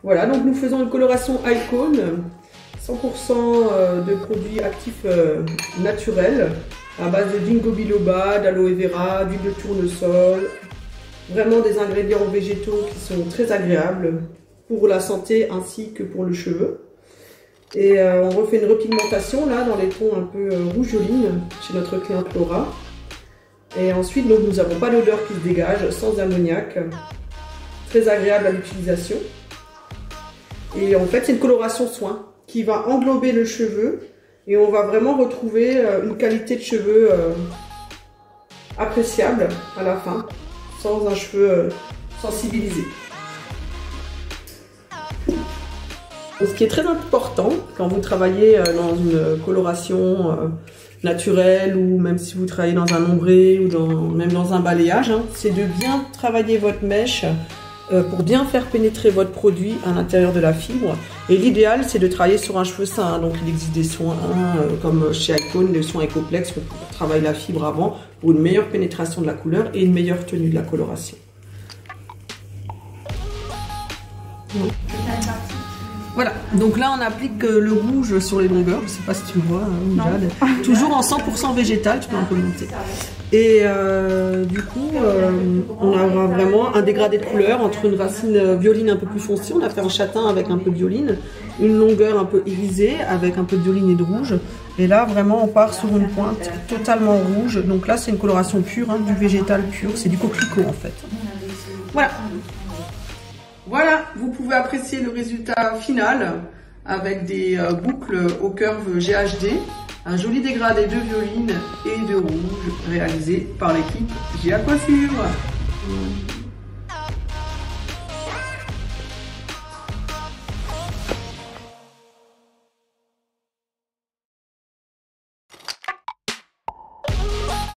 Voilà, donc nous faisons une coloration Icon, 100% de produits actifs naturels, à base de ginkgo biloba, d'aloe vera, d'huile de tournesol, vraiment des ingrédients végétaux qui sont très agréables pour la santé ainsi que pour le cheveu. Et on refait une repigmentation là dans les tons un peu rougeolines chez notre cliente Laura. Et ensuite donc, nous n'avons pas d'odeur qui se dégage, sans ammoniac, très agréable à l'utilisation. Et en fait c'est une coloration soin qui va englober le cheveu et on va vraiment retrouver une qualité de cheveux appréciable à la fin, sans un cheveu sensibilisé. Ce qui est très important quand vous travaillez dans une coloration naturelle ou même si vous travaillez dans un ombré ou même dans un balayage, hein, c'est de bien travailler votre mèche pour bien faire pénétrer votre produit à l'intérieur de la fibre. Et l'idéal, c'est de travailler sur un cheveu sain. Donc il existe des soins comme chez Icon, des soins Ecoplex pour travailler la fibre avant pour une meilleure pénétration de la couleur et une meilleure tenue de la coloration. Voilà, donc là on applique le rouge sur les longueurs, je ne sais pas si tu le vois, Jade. Toujours en 100% végétal, tu peux un peu le monter. Et du coup, on aura vraiment un dégradé de couleur entre une racine violine un peu plus foncée, on a fait un châtain avec un peu de violine, une longueur un peu irisée avec un peu de violine et de rouge. Et là vraiment on part sur une pointe totalement rouge, donc là c'est une coloration pure, hein, du végétal pur, c'est du coquelicot en fait. Voilà. Voilà, vous pouvez apprécier le résultat final avec des boucles au curve GHD, un joli dégradé de violine et de rouge réalisé par l'équipe GA Coiffure.